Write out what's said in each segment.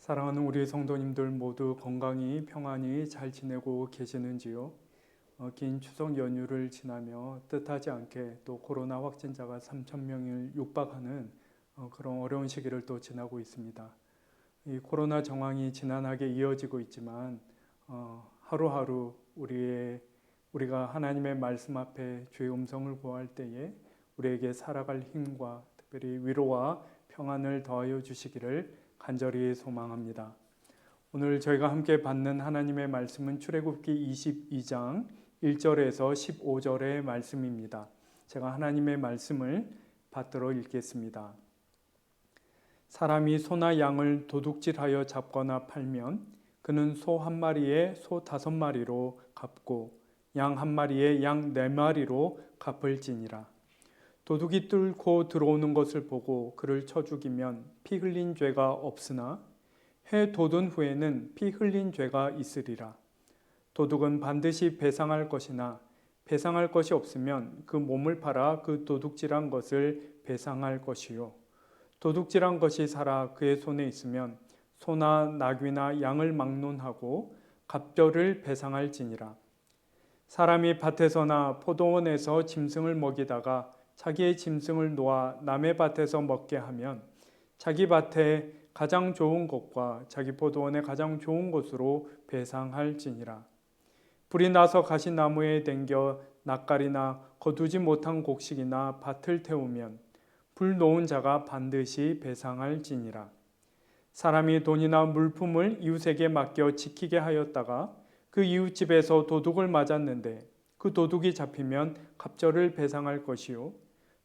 사랑하는 우리 성도님들 모두 건강히 평안히 잘 지내고 계시는지요? 긴 추석 연휴를 지나며 뜻하지 않게 또 코로나 확진자가 3,000명을 육박하는 그런 어려운 시기를 또 지나고 있습니다. 이 코로나 정황이 지난하게 이어지고 있지만 하루하루 우리가 하나님의 말씀 앞에 주의 음성을 구할 때에 우리에게 살아갈 힘과 특별히 위로와 평안을 더하여 주시기를 간절히 소망합니다. 오늘 저희가 함께 받는 하나님의 말씀은 출애굽기 22장 1절에서 15절의 말씀입니다. 제가 하나님의 말씀을 받들어 읽겠습니다. 사람이 소나 양을 도둑질하여 잡거나 팔면 그는 소 한 마리에 소 5마리로 갚고 양 한 마리에 양 4마리로 갚을지니라. 도둑이 뚫고 들어오는 것을 보고 그를 쳐 죽이면 피 흘린 죄가 없으나 해 돋은 후에는 피 흘린 죄가 있으리라. 도둑은 반드시 배상할 것이나 배상할 것이 없으면 그 몸을 팔아 그 도둑질한 것을 배상할 것이요. 도둑질한 것이 살아 그의 손에 있으면 소나 나귀나 양을 막론하고 갑절을 배상할지니라. 사람이 밭에서나 포도원에서 짐승을 먹이다가 자기의 짐승을 놓아 남의 밭에서 먹게 하면 자기 밭에 가장 좋은 것과 자기 포도원에 가장 좋은 것으로 배상할지니라. 불이 나서 가신 나무에 댕겨 낯가리나 거두지 못한 곡식이나 밭을 태우면 불 놓은 자가 반드시 배상할지니라. 사람이 돈이나 물품을 이웃에게 맡겨 지키게 하였다가 그 이웃 집에서 도둑을 맞았는데 그 도둑이 잡히면 갑절을 배상할 것이요.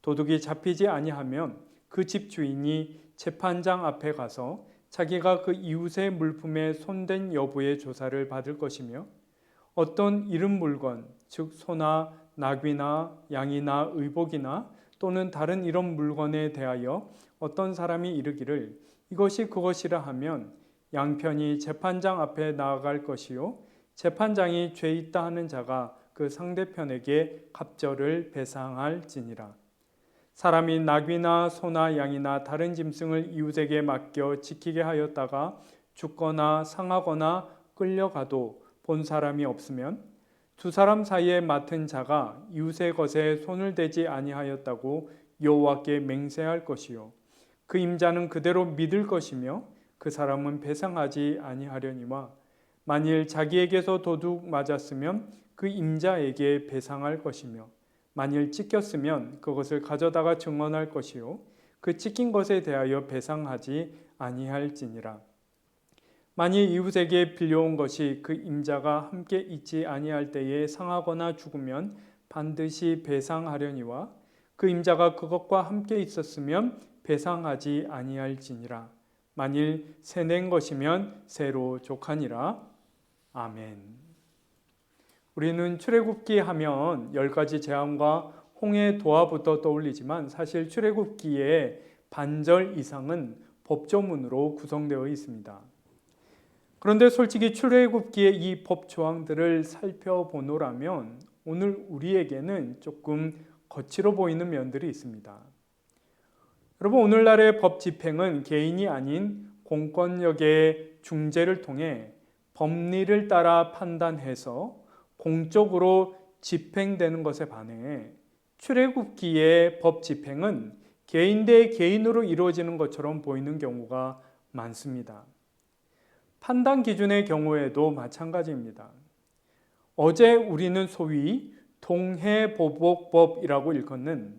도둑이 잡히지 아니하면 그 집 주인이 재판장 앞에 가서 자기가 그 이웃의 물품에 손댄 여부의 조사를 받을 것이며 어떤 잃은 물건, 즉 소나 나귀나 양이나 의복이나 또는 다른 이런 물건에 대하여 어떤 사람이 이르기를 이것이 그것이라 하면 양편이 재판장 앞에 나아갈 것이요. 재판장이 죄 있다 하는 자가 그 상대편에게 갑절을 배상할지니라. 사람이 나귀나 소나 양이나 다른 짐승을 이웃에게 맡겨 지키게 하였다가 죽거나 상하거나 끌려가도 본 사람이 없으면 두 사람 사이에 맡은 자가 이웃의 것에 손을 대지 아니하였다고 여호와께 맹세할 것이요. 그 임자는 그대로 믿을 것이며 그 사람은 배상하지 아니하려니와 만일 자기에게서 도둑 맞았으면 그 임자에게 배상할 것이며 만일 찢겼으면 그것을 가져다가 증언할 것이요 그 찢긴 것에 대하여 배상하지 아니할지니라. 만일 이웃에게 빌려온 것이 그 임자가 함께 있지 아니할 때에 상하거나 죽으면 반드시 배상하려니와 그 임자가 그것과 함께 있었으면 배상하지 아니할지니라. 만일 새 낸 것이면 새로 족하니라. 아멘. 우리는 출애굽기 하면 10가지 재앙과 홍해 도하부터 떠올리지만 사실 출애굽기의 반절 이상은 법조문으로 구성되어 있습니다. 그런데 솔직히 출애굽기의 이 법 조항들을 살펴보노라면 오늘 우리에게는 조금 거칠어 보이는 면들이 있습니다. 여러분, 오늘날의 법 집행은 개인이 아닌 공권력의 중재를 통해 법리를 따라 판단해서 공적으로 집행되는 것에 반해 출애굽기의 법 집행은 개인 대 개인으로 이루어지는 것처럼 보이는 경우가 많습니다. 판단 기준의 경우에도 마찬가지입니다. 어제 우리는 소위 동해보복법이라고 일컫는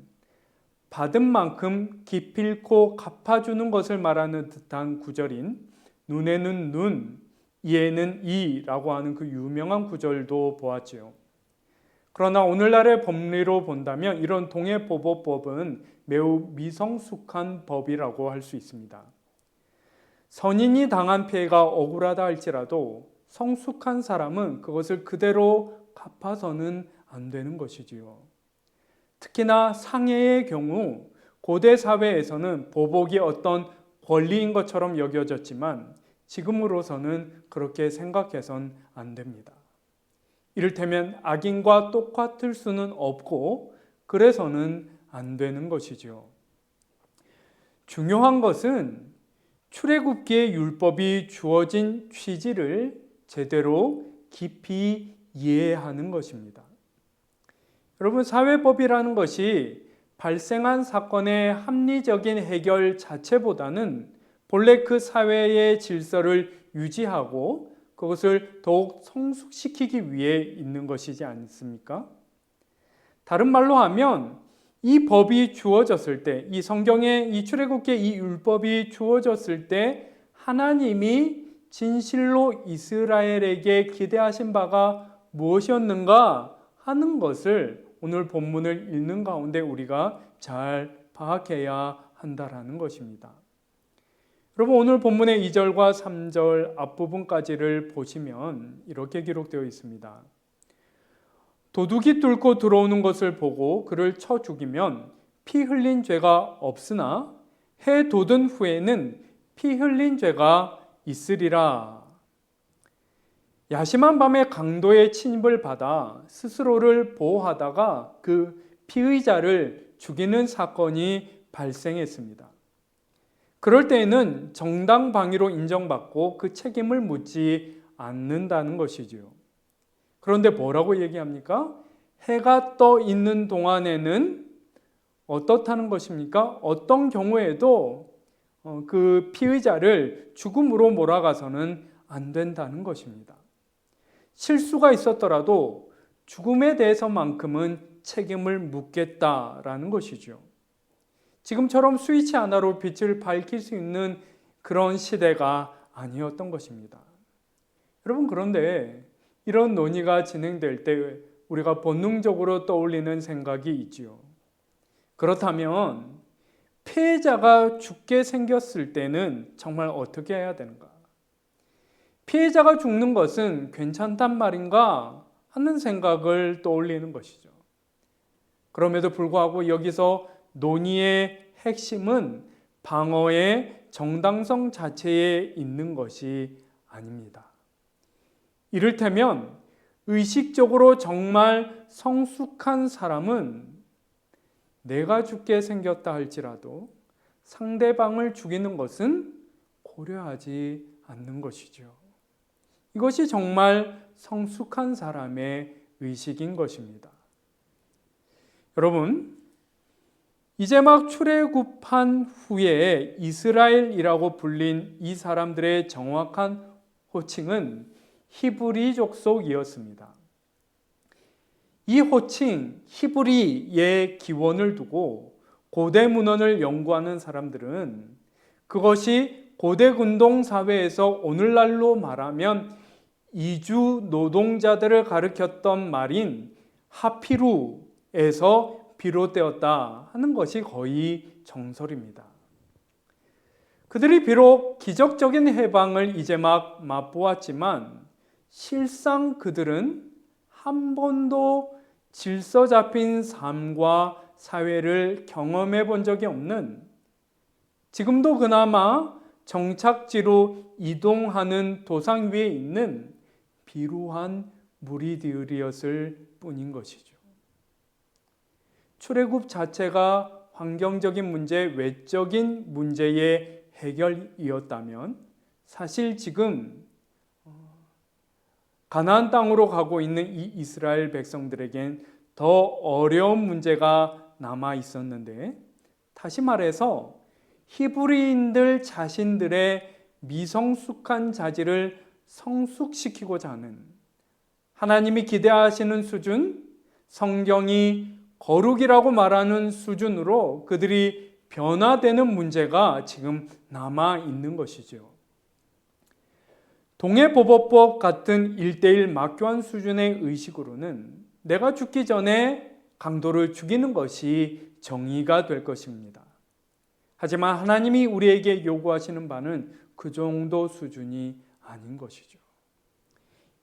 받은 만큼 기필코 갚아주는 것을 말하는 듯한 구절인 눈에는 눈, 이에는 이라고 하는 그 유명한 구절도 보았지요. 그러나 오늘날의 법리로 본다면 이런 동해보복법은 매우 미성숙한 법이라고 할 수 있습니다. 선인이 당한 피해가 억울하다 할지라도 성숙한 사람은 그것을 그대로 갚아서는 안 되는 것이지요. 특히나 상해의 경우 고대 사회에서는 보복이 어떤 권리인 것처럼 여겨졌지만 지금으로서는 그렇게 생각해선 안 됩니다. 이를테면 악인과 똑같을 수는 없고 그래서는 안 되는 것이죠. 중요한 것은 출애굽기의 율법이 주어진 취지를 제대로 깊이 이해하는 것입니다. 여러분, 사회법이라는 것이 발생한 사건의 합리적인 해결 자체보다는 본래 그 사회의 질서를 유지하고 그것을 더욱 성숙시키기 위해 있는 것이지 않습니까? 다른 말로 하면 이 법이 주어졌을 때, 이 성경의 이 출애굽기의 이 율법이 주어졌을 때 하나님이 진실로 이스라엘에게 기대하신 바가 무엇이었는가 하는 것을 오늘 본문을 읽는 가운데 우리가 잘 파악해야 한다라는 것입니다. 여러분, 오늘 본문의 2절과 3절 앞부분까지를 보시면 이렇게 기록되어 있습니다. 도둑이 뚫고 들어오는 것을 보고 그를 쳐 죽이면 피 흘린 죄가 없으나 해 돋은 후에는 피 흘린 죄가 있으리라. 야심한 밤에 강도의 침입을 받아 스스로를 보호하다가 그 피의자를 죽이는 사건이 발생했습니다. 그럴 때에는 정당방위로 인정받고 그 책임을 묻지 않는다는 것이지요. 그런데 뭐라고 얘기합니까? 해가 떠 있는 동안에는 어떻다는 것입니까? 어떤 경우에도 그 피의자를 죽음으로 몰아가서는 안 된다는 것입니다. 실수가 있었더라도 죽음에 대해서만큼은 책임을 묻겠다라는 것이죠. 지금처럼 스위치 하나로 빛을 밝힐 수 있는 그런 시대가 아니었던 것입니다. 여러분, 그런데 이런 논의가 진행될 때 우리가 본능적으로 떠올리는 생각이 있지요. 그렇다면 피해자가 죽게 생겼을 때는 정말 어떻게 해야 되는가? 피해자가 죽는 것은 괜찮단 말인가 하는 생각을 떠올리는 것이죠. 그럼에도 불구하고 여기서 논의의 핵심은 방어의 정당성 자체에 있는 것이 아닙니다. 이를테면 의식적으로 정말 성숙한 사람은 내가 죽게 생겼다 할지라도 상대방을 죽이는 것은 고려하지 않는 것이죠. 이것이 정말 성숙한 사람의 의식인 것입니다. 여러분, 이제 막 출애굽한 후에 이스라엘이라고 불린 이 사람들의 정확한 호칭은 히브리 족속이었습니다. 이 호칭 히브리의 기원을 두고 고대 문헌을 연구하는 사람들은 그것이 고대 근동 사회에서 오늘날로 말하면 이주 노동자들을 가리켰던 말인 하피루에서 비롯되었다 하는 것이 거의 정설입니다. 그들이 비록 기적적인 해방을 이제 막 맛보았지만 실상 그들은 한 번도 질서 잡힌 삶과 사회를 경험해 본 적이 없는, 지금도 그나마 정착지로 이동하는 도상 위에 있는 비루한 무리들이었을 뿐인 것이죠. 출애굽 자체가 환경적인 문제, 외적인 문제의 해결이었다면 사실 지금 가나안 땅으로 가고 있는 이 이스라엘 백성들에겐 더 어려운 문제가 남아 있었는데, 다시 말해서 히브리인들 자신들의 미성숙한 자질을 성숙시키고자 하는, 하나님이 기대하시는 수준, 성경이 거룩이라고 말하는 수준으로 그들이 변화되는 문제가 지금 남아 있는 것이죠. 동해보복법 같은 1:1 막교환 수준의 의식으로는 내가 죽기 전에 강도를 죽이는 것이 정의가 될 것입니다. 하지만 하나님이 우리에게 요구하시는 바는 그 정도 수준이 아닌 것이죠.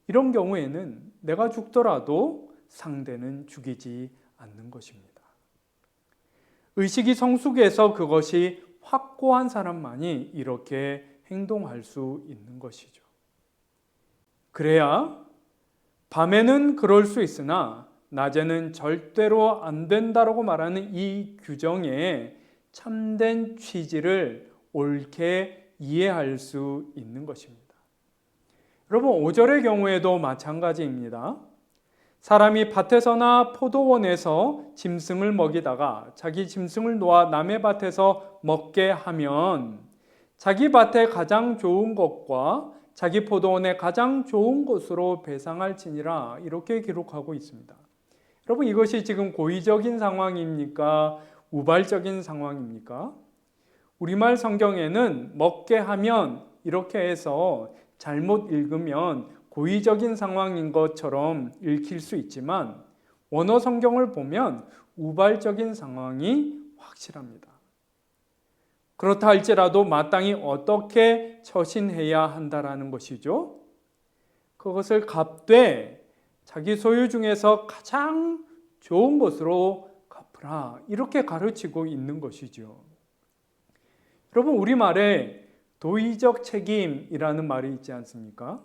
이런 경우에는 내가 죽더라도 상대는 죽이지 않는 것입니다. 의식이 성숙해서 그것이 확고한 사람만이 이렇게 행동할 수 있는 것이죠. 그래야 밤에는 그럴 수 있으나 낮에는 절대로 안 된다라고 말하는 이 규정의 참된 취지를 옳게 이해할 수 있는 것입니다. 여러분 5절의 경우에도 마찬가지입니다. 사람이 밭에서나 포도원에서 짐승을 먹이다가 자기 짐승을 놓아 남의 밭에서 먹게 하면 자기 밭에 가장 좋은 것과 자기 포도원에 가장 좋은 것으로 배상할지니라, 이렇게 기록하고 있습니다. 여러분 이것이 지금 고의적인 상황입니까? 우발적인 상황입니까? 우리말 성경에는 먹게 하면 이렇게 해서 잘못 읽으면 고의적인 상황인 것처럼 읽힐 수 있지만 원어 성경을 보면 우발적인 상황이 확실합니다. 그렇다 할지라도 마땅히 어떻게 처신해야 한다라는 것이죠. 그것을 갚되 자기 소유 중에서 가장 좋은 것으로 갚으라, 이렇게 가르치고 있는 것이죠. 여러분 우리말에 도의적 책임이라는 말이 있지 않습니까?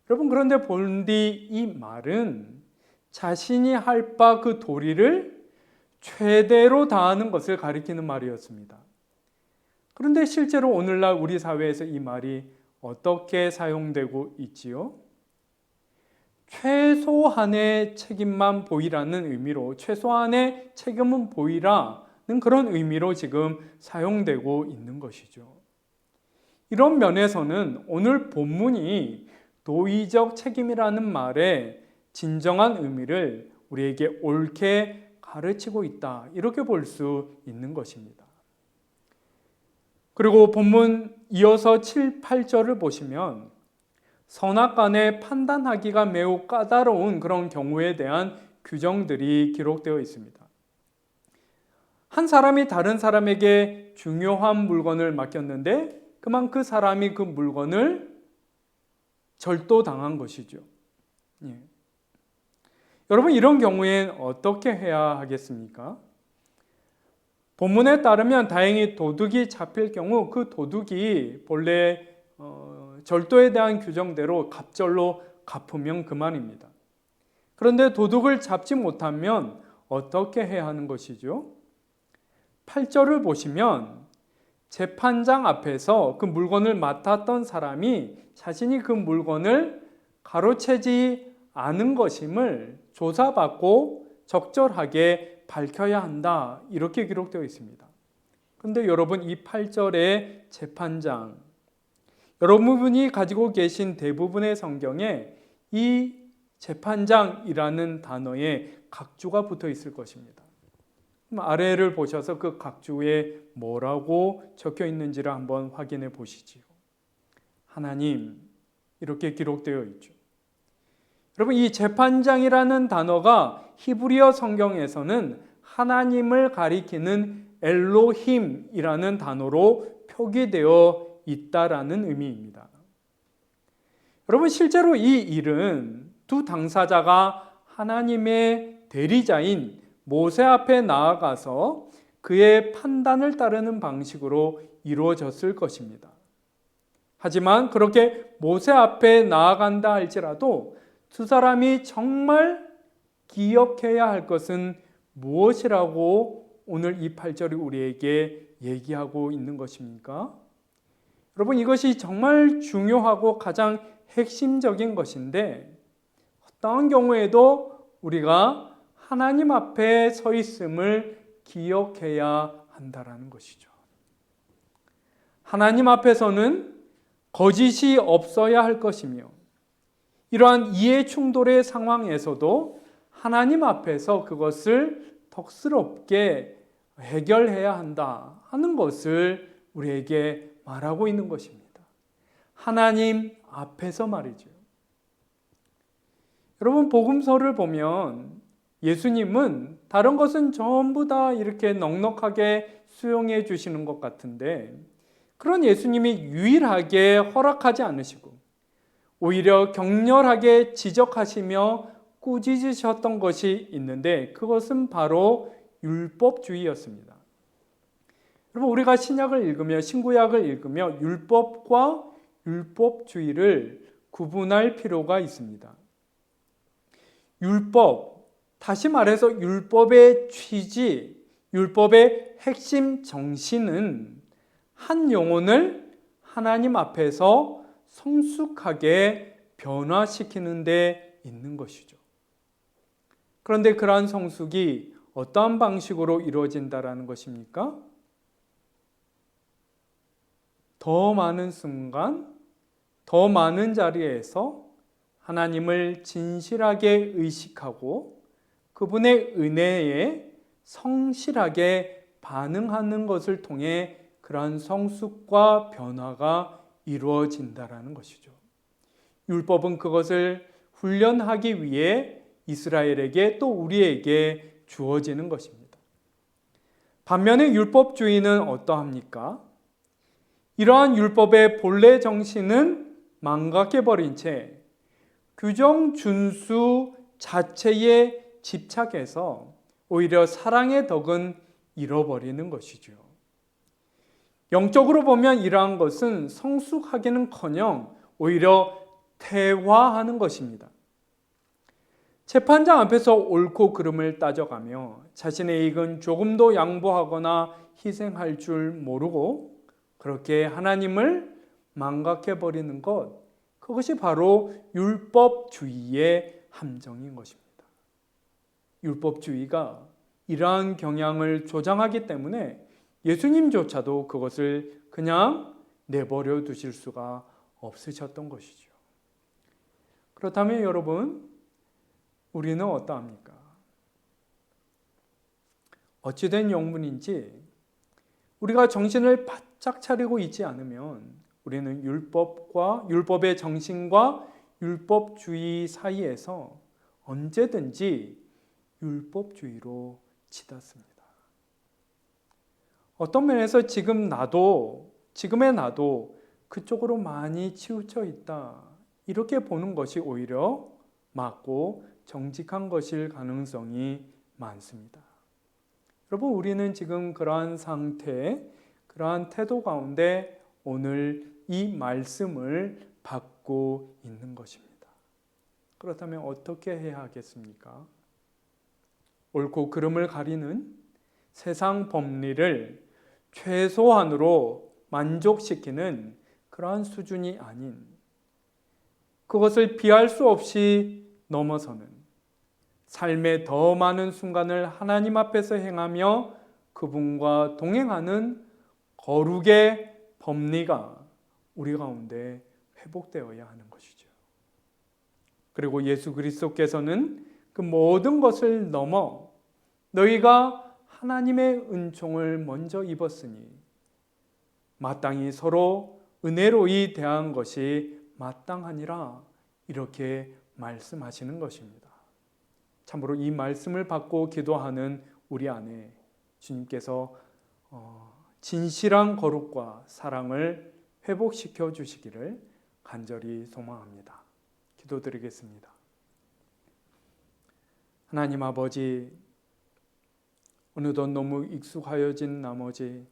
여러분 그런데 본디 이 말은 자신이 할 바 그 도리를 최대로 다하는 것을 가리키는 말이었습니다. 그런데 실제로 오늘날 우리 사회에서 이 말이 어떻게 사용되고 있지요? 최소한의 책임만 보이라는 의미로, 최소한의 책임은 보이라는 그런 의미로 지금 사용되고 있는 것이죠. 이런 면에서는 오늘 본문이 도의적 책임이라는 말의 진정한 의미를 우리에게 옳게 가르치고 있다, 이렇게 볼 수 있는 것입니다. 그리고 본문 이어서 7, 8절을 보시면 선악간에 판단하기가 매우 까다로운 그런 경우에 대한 규정들이 기록되어 있습니다. 한 사람이 다른 사람에게 중요한 물건을 맡겼는데 그만 그 사람이 그 물건을 절도당한 것이죠. 예. 여러분 이런 경우엔 어떻게 해야 하겠습니까? 본문에 따르면 다행히 도둑이 잡힐 경우 그 도둑이 본래 절도에 대한 규정대로 갑절로 갚으면 그만입니다. 그런데 도둑을 잡지 못하면 어떻게 해야 하는 것이죠? 8절을 보시면 재판장 앞에서 그 물건을 맡았던 사람이 자신이 그 물건을 가로채지 않은 것임을 조사받고 적절하게 밝혀야 한다, 이렇게 기록되어 있습니다. 그런데 여러분 이 8절의 재판장, 여러분이 가지고 계신 대부분의 성경에 이 재판장이라는 단어에 각주가 붙어 있을 것입니다. 아래를 보셔서 그 각주에 뭐라고 적혀 있는지를 한번 확인해 보시지요. 하나님, 이렇게 기록되어 있죠. 여러분 이 재판장이라는 단어가 히브리어 성경에서는 하나님을 가리키는 엘로힘이라는 단어로 표기되어 있다라는 의미입니다. 여러분 실제로 이 일은 두 당사자가 하나님의 대리자인 모세 앞에 나아가서 그의 판단을 따르는 방식으로 이루어졌을 것입니다. 하지만 그렇게 모세 앞에 나아간다 할지라도 두 사람이 정말 기억해야 할 것은 무엇이라고 오늘 이 8절이 우리에게 얘기하고 있는 것입니까? 여러분 이것이 정말 중요하고 가장 핵심적인 것인데 어떠한 경우에도 우리가 하나님 앞에 서 있음을 기억해야 한다라는 것이죠. 하나님 앞에서는 거짓이 없어야 할 것이며 이러한 이해 충돌의 상황에서도 하나님 앞에서 그것을 덕스럽게 해결해야 한다 하는 것을 우리에게 말하고 있는 것입니다. 하나님 앞에서 말이죠. 여러분 복음서를 보면 예수님은 다른 것은 전부 다 이렇게 넉넉하게 수용해 주시는 것 같은데 그런 예수님이 유일하게 허락하지 않으시고 오히려 격렬하게 지적하시며 꾸짖으셨던 것이 있는데 그것은 바로 율법주의였습니다. 여러분 우리가 신약을 읽으며 신구약을 읽으며 율법과 율법주의를 구분할 필요가 있습니다. 율법, 다시 말해서 율법의 취지, 율법의 핵심 정신은 한 영혼을 하나님 앞에서 성숙하게 변화시키는 데 있는 것이죠. 그런데 그러한 성숙이 어떠한 방식으로 이루어진다라는 것입니까? 더 많은 순간, 더 많은 자리에서 하나님을 진실하게 의식하고 그분의 은혜에 성실하게 반응하는 것을 통해 그러한 성숙과 변화가 이루어진다라는 것이죠. 율법은 그것을 훈련하기 위해 이스라엘에게 또 우리에게 주어지는 것입니다. 반면에 율법주의는 어떠합니까? 이러한 율법의 본래 정신은 망각해버린 채 규정 준수 자체에 집착해서 오히려 사랑의 덕은 잃어버리는 것이죠. 영적으로 보면 이러한 것은 성숙하기는커녕 오히려 퇴화하는 것입니다. 재판장 앞에서 옳고 그름을 따져가며 자신의 이익은 조금도 양보하거나 희생할 줄 모르고 그렇게 하나님을 망각해버리는 것, 그것이 바로 율법주의의 함정인 것입니다. 율법주의가 이러한 경향을 조장하기 때문에 예수님조차도 그것을 그냥 내버려 두실 수가 없으셨던 것이죠. 그렇다면 여러분, 우리는 어떠합니까? 어찌된 영문인지 우리가 정신을 바짝 차리고 있지 않으면 우리는 율법의 정신과 율법주의 사이에서 언제든지 율법주의로 치닫습니다. 어떤 면에서 지금의 나도 그쪽으로 많이 치우쳐 있다, 이렇게 보는 것이 오히려 맞고 정직한 것일 가능성이 많습니다. 여러분, 우리는 지금 그러한 상태, 그러한 태도 가운데 오늘 이 말씀을 받고 있는 것입니다. 그렇다면 어떻게 해야 하겠습니까? 옳고 그름을 가리는 세상 법리를 최소한으로 만족시키는 그러한 수준이 아닌, 그것을 피할 수 없이 넘어서는 삶의 더 많은 순간을 하나님 앞에서 행하며 그분과 동행하는 거룩의 법리가 우리 가운데 회복되어야 하는 것이죠. 그리고 예수 그리스도께서는 그 모든 것을 넘어 너희가 하나님의 은총을 먼저 입었으니 마땅히 서로 은혜로이 대한 것이 마땅하니라, 이렇게 말씀하시는 것입니다. 참으로 이 말씀을 받고 기도하는 우리 안에 주님께서 진실한 거룩과 사랑을 회복시켜 주시기를 간절히 소망합니다. 기도드리겠습니다. 하나님 아버지, 어느덧 너무 익숙하여진 나머지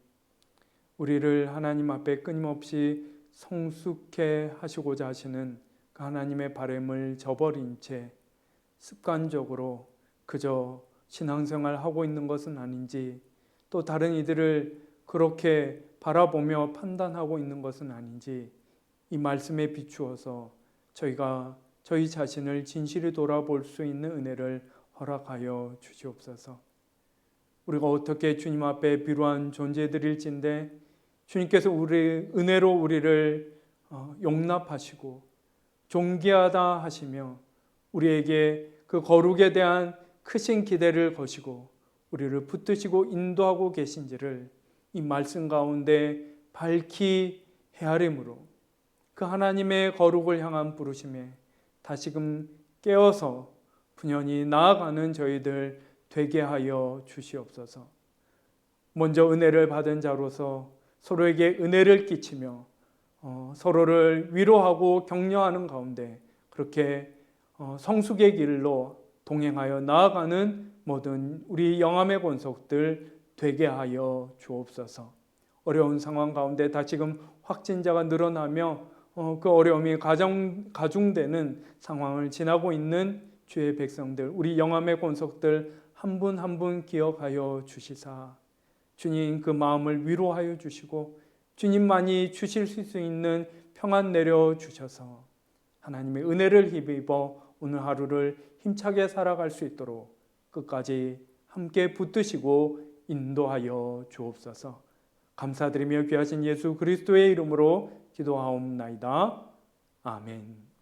우리를 하나님 앞에 끊임없이 성숙해 하시고자 하시는 그 하나님의 바람을 저버린 채 습관적으로 그저 신앙생활 하고 있는 것은 아닌지, 또 다른 이들을 그렇게 바라보며 판단하고 있는 것은 아닌지, 이 말씀에 비추어서 저희가 저희 자신을 진실히 돌아볼 수 있는 은혜를 허락하여 주시옵소서. 우리가 어떻게 주님 앞에 비루한 존재들일진데 주님께서 은혜로 우리를 용납하시고 존귀하다 하시며 우리에게 그 거룩에 대한 크신 기대를 거시고 우리를 붙드시고 인도하고 계신지를 이 말씀 가운데 밝히 헤아림으로 그 하나님의 거룩을 향한 부르심에 다시금 깨어서 분연히 나아가는 저희들 되게 하여 주시옵소서. 먼저 은혜를 받은 자로서 서로에게 은혜를 끼치며 서로를 위로하고 격려하는 가운데 그렇게 성숙의 길로 동행하여 나아가는 모든 우리 영암의 권속들 되게 하여 주옵소서. 어려운 상황 가운데 다시금 확진자가 늘어나며 그 어려움이 가중되는 상황을 지나고 있는 주의 백성들, 우리 영암의 권속들 한 분 한 분 기억하여 주시사 주님 그 마음을 위로하여 주시고 주님만이 주실 수 있는 평안 내려주셔서 하나님의 은혜를 힘입어 오늘 하루를 힘차게 살아갈 수 있도록 끝까지 함께 붙드시고 인도하여 주옵소서. 감사드리며 귀하신 예수 그리스도의 이름으로 기도하옵나이다. 아멘.